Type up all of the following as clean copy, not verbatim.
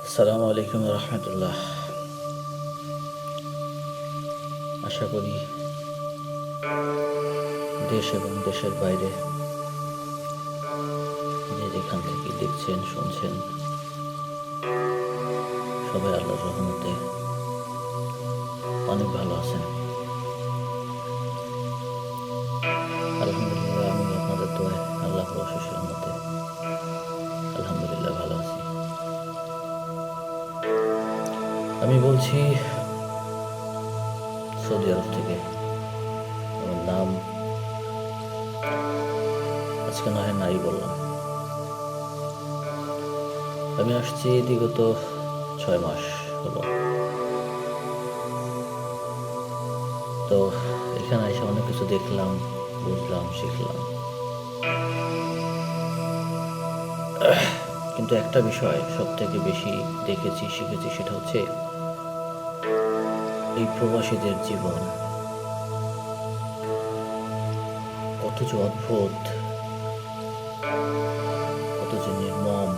আসসালামু আলাইকুম রহমতুল্লাহ। আশা করি দেশ এবং দেশের বাইরে যে যেখান থেকে দেখছেন শুনছেন সবাই আল্লাহর রহমতে অনেক ভালো আছেন। আলহামদুলিল্লাহ, আমি আপনাদের দোয়ায় আল্লাহর অশেষ রহমতে আলহামদুলিল্লাহ ভালো আছি। আমি বলছি সৌদি আরব থেকে। আমার নাম আজকে না হয় নাই বললাম। আমি আসছি বিগত 6 মাস হলো। তো এখানে এসে অনেক কিছু দেখলাম, বুঝলাম, শিখলাম। কিন্তু একটা বিষয় সব থেকে বেশি দেখেছি, শিখেছি, সেটা হচ্ছে এই প্রবাসীদের জীবন কত যে অদ্ভুত, কত যে নির্মম,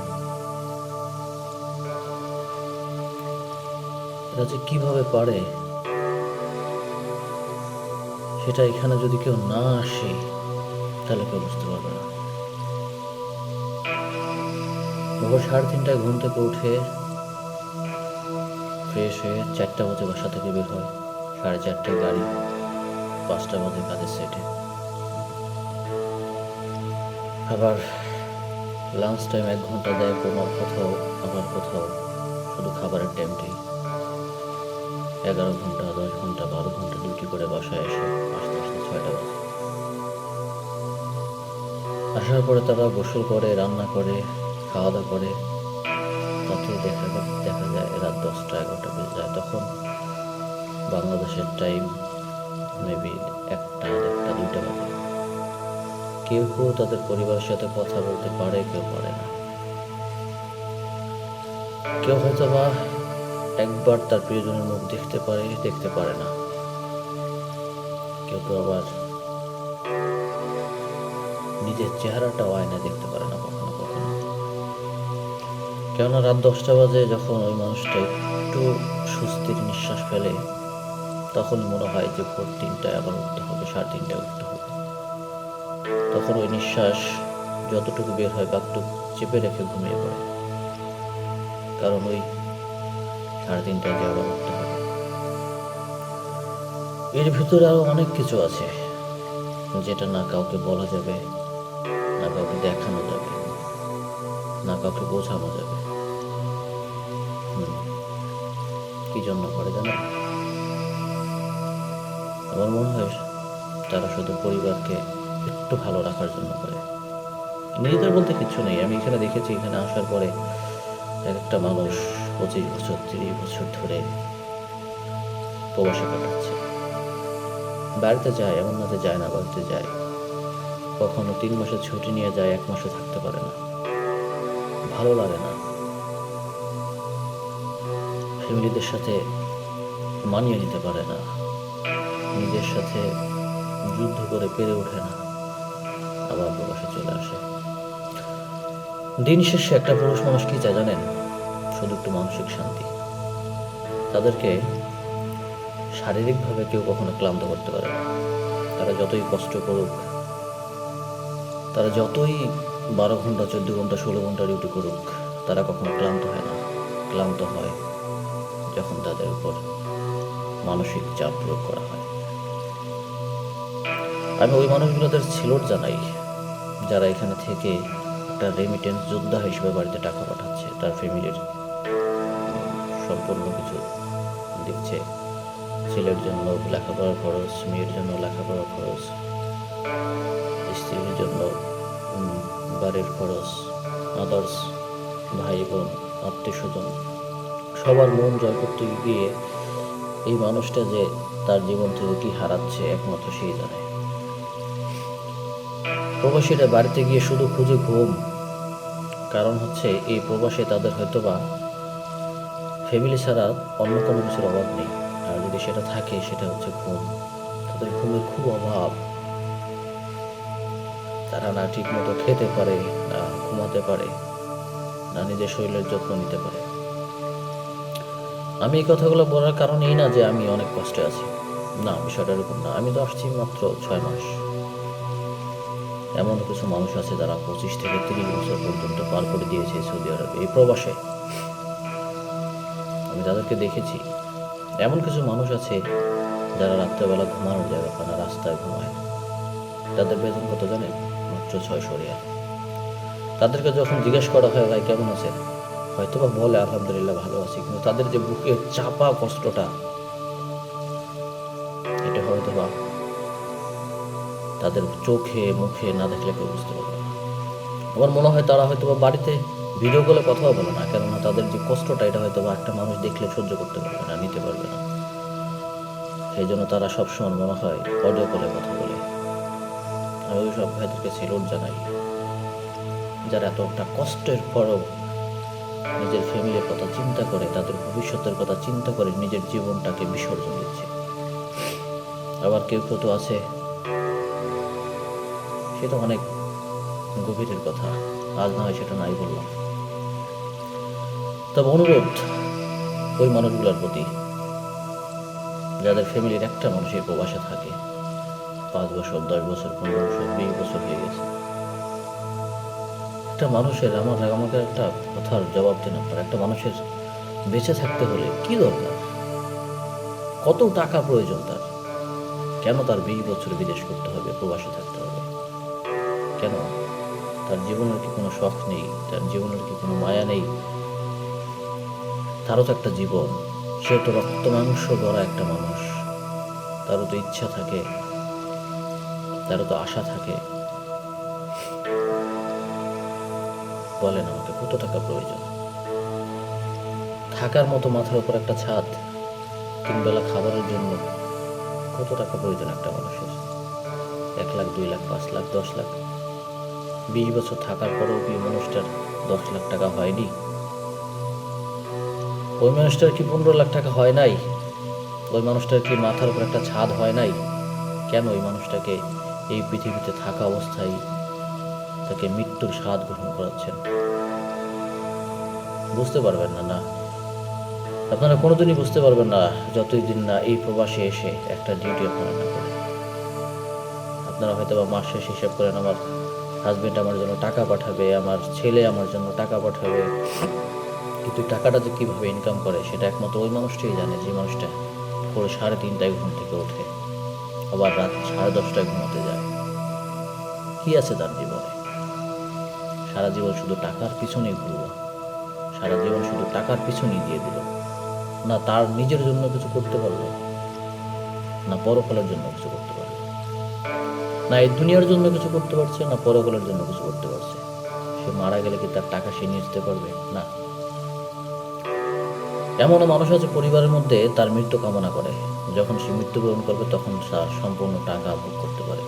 এরা যে কিভাবে পারে সেটা এখানে যদি কেউ না আসে তাহলে কেউ বুঝতে পারবে না। ভোর 3:30টায় ঘুম থেকে উঠে ফ্রেশ হয়ে 4টা বাজে বাসা থেকে বের হয়, 4:30টায় গাড়ি, 5টা বাজে কাজের সেটে। আবার লাঞ্চ টাইম 1 ঘন্টা দেয় কোথাও, আবার কোথাও শুধু খাবারের টাইমটাই। 11 ঘন্টা, 10 ঘন্টা, 12 ঘন্টা ডিউটি করে বাসায় এসে আস্তে আস্তে 6টা বাজে। আসার পরে তারা গোসল করে, রান্না করে, খাওয়া দাওয়া করে, তাতে দেখা যায় রাত 10টা 11টা বেজে যায়। তখন বাংলাদেশের টাইম মেবি 1টা 1:30 2টা বাজে। কেউ কেউ তাদের পরিবারের সাথে কথা বলতে পারে, কেউ পারে না। কেউ হয়তো বা একবার তার প্রিয়জনের মুখ দেখতে পারে, দেখতে পারে না। কেউ কেউ আবার নিজের চেহারাটাও আয়না দেখতে পারে না কখনো কখনো। কেননা রাত 10টা বাজে যখন ওই মানুষটা একটু স্বস্তির নিঃশ্বাস ফেলে, তখন মনে হয় যে ভোর 3টায় আবার উঠতে হবে, 3:30টায় উঠতে হবে। তখন ওই নিঃশ্বাস যতটুকু বের হয় বাকটুকু চেপে রেখে ঘুমিয়ে পড়ে, কারণ ওই 3:30টায় যে আবার উঠতে হবে। এর ভিতরে আরো অনেক কিছু আছে যেটা না কাউকে বলা যাবে, না কাউকে দেখানো যাবে, না কাউকে বোঝানো যাবে। কি জন্য করে জানেন? আমার মনে হয় তারা শুধু পরিবারকে একটু ভালো রাখার জন্য করে। নিজেদের বলতে কিছু নেই। আমি এখানে দেখেছি, এখানে আসার পরে এক একটা মানুষ 25 বছর 30 বছর ধরে প্রবাসে কাটাচ্ছে। বাড়িতে যায়, এমন না যে যায় না, বাড়িতে যায়। কখনো 3 মাসের ছুটি নিয়ে যায়, 1 মাসও থাকতে পারে না, ভালো লাগে না, ফ্যামিলিদের সাথে মানিয়ে নিতে পারে না, নিজের সাথে যুদ্ধ করে পেরে ওঠে না, আবার প্রবাসে চলে আসে। দিন শেষে একটা পুরুষ মানুষ কি চায় জানেন? শুধু একটু মানসিক শান্তি। তাদেরকে শারীরিকভাবে কেউ কখনো ক্লান্ত করতে পারে না। তারা যতই কষ্ট করুক, তারা যতই 12 ঘন্টা 14 ঘন্টা 16 ঘন্টা ডিউটি করুক, তারা কখনো ক্লান্ত হয় না। ক্লান্ত হয় যখন তাদের উপর মানসিক চাপ প্রয়োগ করা হয়। আমি ওই মানুষগুলোদের ছিলট জানাই যারা এখানে থেকে একটা রেমিটেন্স যোদ্ধা হিসেবে বাড়িতে টাকা পাঠাচ্ছে, তার ফ্যামিলির সম্পূর্ণ কিছু দিচ্ছে। ছেলের জন্য লেখাপড়ার খরচ, মেয়ের জন্য লেখাপড়ার খরচ, স্ত্রীর জন্য বাড়ির খরচ, আদার্স ভাই বোন আত্মীয় স্বজন, সবার মন জয় করতে গিয়ে এই মানুষটা যে তার জীবন থেকে কি হারাচ্ছে একমাত্র সেই জানে। প্রবাসীরা বাড়িতে গিয়ে শুধু খুঁজে ঘুম। কারণ হচ্ছে এই প্রবাসে তাদের হয়তোবা ফ্যামিলি ছাড়া অন্য কোনো কিছুর অভাব নেই, আর যদি সেটা থাকে সেটা হচ্ছে ঘুম। তাদের ঘুমের খুব অভাব। তারা না ঠিক মতো খেতে পারে, না ঘুমাতে পারে, না নিজের শরীরের যত্ন নিতে পারে। আমি এই কথাগুলো বলার কারণ এই না যে আমি অনেক কষ্টে আছি, না, বিষয়টা এরকম না। আমি তো আসছি মাত্র 6 মাস। এমন কিছু মানুষ আছে যারা 25 থেকে 30 বছর পর্যন্ত পার করে দিয়েছে সৌদি আরবে এই প্রবাসে। আমি তাদেরকে দেখেছি। এমন কিছু মানুষ আছে যারা রাত্রেবেলা ঘুমানোর জায়গা পায় না, রাস্তায় ঘুমায়। তাদের বেতন কত জানেন? মাত্র 600 রিয়াল। তাদেরকে যখন জিজ্ঞেস করা হয়, ভাই কেমন আছেন, হয়তো বা বলে আলহামদুলিল্লাহ ভালো আছি, কিন্তু তাদের যে বুকে চাপা কষ্টটা, এটা হয়তো বা তাদের চোখে মুখে না দেখলে কেউ বুঝতে পারবে না। আমার মনে হয় তারা হয়তো বা বাড়িতে ভিডিও কলে কথাও বলে না, কেননা তাদের যে কষ্টটা এটা হয়তো বা একটা মানুষ দেখলে সহ্য করতে পারবে না, নিতে পারবে না। সেই জন্য তারা সবসময় মনে হয় অডিও কলে কথা বলে। আমি ওই সব ভাইদেরকে সেলুট জানাই, যারা এতটা কষ্টের পরও নিজের ফ্যামিলির কথা চিন্তা করে, তাদের ভবিষ্যতের কথা চিন্তা করে নিজের জীবনটাকে বিসর্জন দিচ্ছে। আবার কেউ কেউ তো আছে, সেটা অনেক গভীরের কথা, আজ না হয় সেটা নাই বললাম। তবে অনুরোধ ওই মানুষগুলোর প্রতি যাদের ফ্যামিলির একটা মানুষের প্রবাসে থাকে, 5 বছর, 10 বছর, 15 বছর, 20 বছর হয়ে গেছে, একটা মানুষের আমাকে একটা কথার জবাব দেন আপনার। একটা মানুষের বেঁচে থাকতে হলে কি দরকার, কত টাকা প্রয়োজন তার, কেন তার 20 বছর বিদেশ করতে হবে, প্রবাসে থাকতে হবে কেন? তার জীবনের কি কোনো শখ নেই? তার জীবনের কি কোনো মায়া নেই? তারও তো একটা জীবন, সে তো রক্ত মাংস গড়া একটা মানুষ, তারও তো ইচ্ছা থাকে, তারও তো আশা থাকে। বলেন আমাকে, কত টাকা প্রয়োজন? থাকার মতো মাথার উপর একটা ছাদ, 3 বেলা খাবারের জন্য কত টাকা প্রয়োজন একটা মানুষের? 1 লাখ, 2 লাখ, 5 লাখ, 10 লাখ? 20 বছর থাকার পরেও কি মানুষটার 10 লাখ টাকা হয়নি? ওই মানুষটার কি 15 লাখ টাকা হয় নাই? ওই মানুষটার কি মাথার উপর একটা ছাদ হয় নাই? কেন ওই মানুষটাকে এই পৃথিবীতে থাকা অবস্থায় তাকে মৃত্যুর স্বাদ গ্রহণ করাচ্ছেন? বুঝতে পারবেন না, না, আপনারা কোনোদিনই বুঝতে পারবেন না যতই দিন না এই প্রবাসে এসে একটা ডিউটি আপনারা না করেন। আপনারা হয়তো বা মাস শেষ হিসাব করেন, আমার হাজবেন্ড আমার জন্য টাকা পাঠাবে, আমার ছেলে আমার জন্য টাকা পাঠাবে, কিন্তু টাকাটা যে কীভাবে ইনকাম করে সেটা একমাত্র ওই মানুষটাই জানে, যে মানুষটা ভোর 3:30টায় ঘুম থেকে ওঠে, আবার রাত 10:30টায় ঘুমাতে যায়। কি আছে তার জীবনে? সারা জীবন শুধু টাকার পিছনেই ঘুরল, সারা জীবন শুধু টাকার পিছনেই দিয়ে দিল, না তার নিজের জন্য কিছু করতে পারলো, না পরকালের জন্য কিছু করতে পারলো, না এই দুনিয়ার জন্য কিছু করতে পারছে, না পরকালের জন্য কিছু করতে পারছে। সে মারা গেলে কি তার টাকা সে নিয়ে যেতে পারবে? না। এমনও মানুষ আছে পরিবারের মধ্যে তার মৃত্যু কামনা করে, যখন সে মৃত্যুবরণ করবে তখন তার সম্পূর্ণ টাকা ভোগ করতে পারে।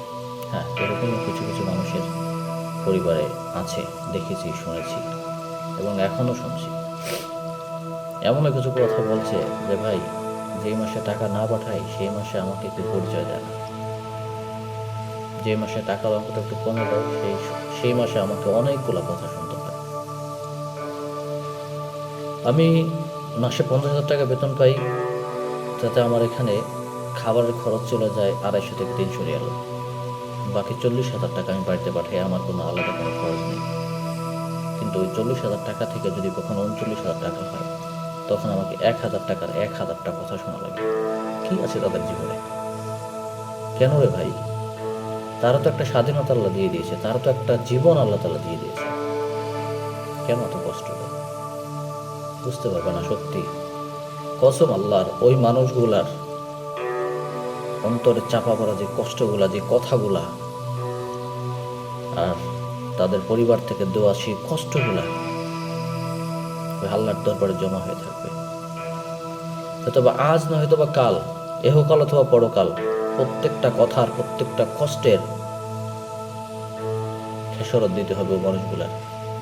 হ্যাঁ, এরকমও কিছু কিছু মানুষের পরিবারে আছে, দেখেছি, শুনেছি এবং এখনও শুনছি। এমনও কিছু কথা বলছে যে ভাই, যেই মাসে টাকা না পাঠাই সেই মাসে আমাকে একটু পরিচয় দেয় না, যে মাসে টাকার অঙ্কটা একটু কমে যায় সেই মাসে আমাকে অনেকগুলো কথা শুনতে হয়। আমি মাসে 50,000 টাকা বেতন পাই, যাতে আমার এখানে খাবারের খরচ চলে যায় 250 থেকে 300 রিয়াল। বাকি 40,000 টাকা আমি বাড়িতে পাঠাই, আমার কোনো আলাদা কোনো খরচ নেই। কিন্তু ওই 40,000 টাকা থেকে যদি কখনো 39,000 টাকা হয়, তখন আমাকে 1,000 টাকার 1,000টা কথা শোনা লাগে। কি আছে তাদের জীবনে? কেন রে ভাই? তারা তো একটা স্বাধীনতা আল্লাহ দিয়ে দিয়েছে, তারা তো একটা জীবন আল্লাহ তাআলা দিয়ে দিয়েছে, কেন এত কষ্ট? বুঝতে পারবে না সত্যি। কসম আল্লাহর, ওই মানুষগুলার অন্তরে চাপা পড়া যে কষ্টগুলা, যে কথাগুলা, আর তাদের পরিবার থেকে দেওয়া সেই কষ্টগুলা ওই আল্লাহর দরবারে জমা হয়ে থাকবে। হয়তোবা আজ না হয়তোবা কাল, এহকাল অথবা পরকাল, প্রত্যেকটা কথার, প্রত্যেকটা কষ্টের খেসারত দিতে হবে ওই মানুষগুলার,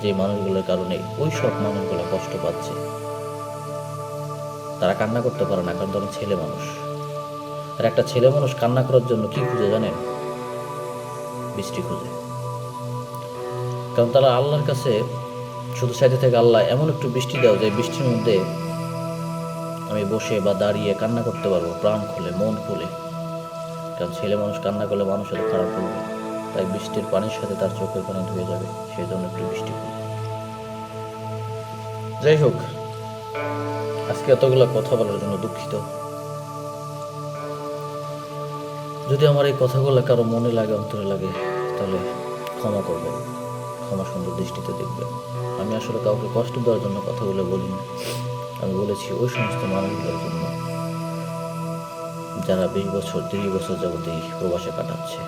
যে মানুষগুলোর কারণে ওই সব মানুষগুলা কষ্ট পাচ্ছে। তারা কান্না করতে পারে না, কারণ তারা ছেলে মানুষ। আর একটা ছেলে মানুষ কান্না করার জন্য কি খুঁজে জানেন? বৃষ্টি খুঁজে। কারণ তারা আল্লাহর কাছে শুধু চাইতে থাকে, আল্লাহ এমন একটু বৃষ্টি দাও যে বৃষ্টির মধ্যে আমি বসে বা দাঁড়িয়ে কান্না করতে পারবো প্রাণ খুলে, মন খুলে। কারণ ছেলে মানুষ কান্না করলে মানুষের খারাপ বলবে, তাই বৃষ্টির পানির সাথে তার চোখের পানি ধুয়ে যাবে, সেই জন্য একটু বৃষ্টি পড়বে। যাই হোক, আজকে এতগুলো কথা বলার জন্য দুঃখিত। যদি আমার এই কথাগুলো কারো মনে লাগে, অন্তরে লাগে, তাহলে ক্ষমা করবেন, ক্ষমা সুন্দর দৃষ্টিতে দেখবেন। আমি আসলে কাউকে কষ্ট দেওয়ার জন্য কথাগুলো বলিনি। আমি বলেছি ওই সমস্ত মানুষগুলোর জন্য যারা 20 বছর 30 বছর যাবত এই প্রবাসে কাটাচ্ছে।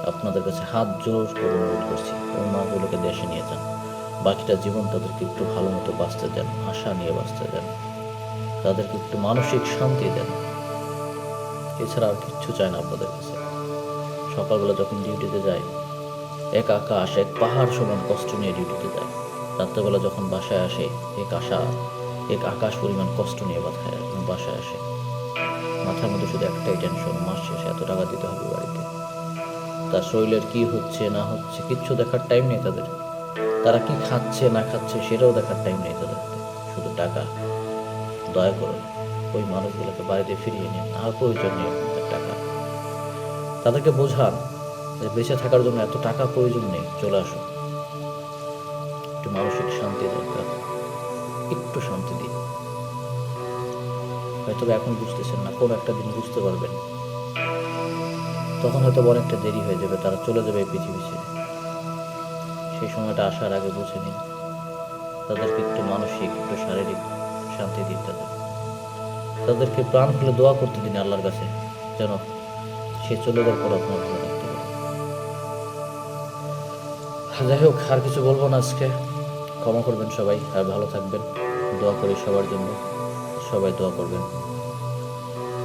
আপনাদের কাছে হাত জোর করে অনুরোধ করছি, ওই মানুষগুলোকে দেশে নিয়ে যান। বাকিটা জীবন তাদেরকে একটু ভালো মতো বাঁচতে দেন, আশা নিয়ে বাঁচতে দেন, তাদেরকে একটু মানসিক শান্তি দেন। এছাড়া আর কিচ্ছু চায় না আপনাদের কাছে। সকালবেলা যখন ডিউটিতে যায়, এক আকাশ, এক পাহাড় সমান কষ্ট নিয়ে ডিউটিতে যায়। রাত্রেবেলা যখন বাসায় আসে, এক আকাশ পরিমাণ কষ্ট নিয়ে বাসায় আসে। মাথার মধ্যে শুধু একটাই টেনশন, মাস শেষে এত টাকা দিতে হবে বাড়িতে। তার শরীরের কি হচ্ছে না হচ্ছে কিচ্ছু দেখার টাইম নেই তাদের। তারা কি খাচ্ছে না খাচ্ছে সেটাও দেখার টাইম নেই তাদের। শুধু টাকা। দয়া করুন ওই মানুষগুলোকে বাড়িতে ফিরিয়ে নিন, আর প্রয়োজন নেই আপনাদের টাকা। তাদেরকে বোঝান যে বেঁচে থাকার জন্য এত টাকা প্রয়োজন নেই, চলে আসুন। একটু মানসিক শান্তি দরকার, একটু শান্তি দিন। হয়তো এখন বুঝতেছেন না, কোনো একটা দিন বুঝতে পারবেন। তখন হয়তো অনেকটা দেরি হয়ে যাবে, তারা চলে যাবে এই পৃথিবী ছেড়ে। সেই সময়টা আসার আগে বুঝে নিন। তাদেরকে একটু মানসিক, একটু শারীরিক শান্তি দিন। তাদেরকে প্রাণ খুলে দোয়া করতে দিন আল্লাহর কাছে, যেন সে চলে যাওয়ার পর আপনার ভালো থাকতে পারে। যাই হোক, আর কিছু বলবো না আজকে। ক্ষমা করবেন সবাই, আর ভালো থাকবেন। দোয়া করি সবার জন্য, সবাই দোয়া করবেন।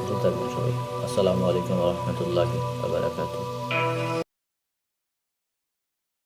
ভালো থাকবেন সবাই। আসসালামু আলাইকুম ওয়া রাহমাতুল্লাহি ওয়া বারাকাতুহু।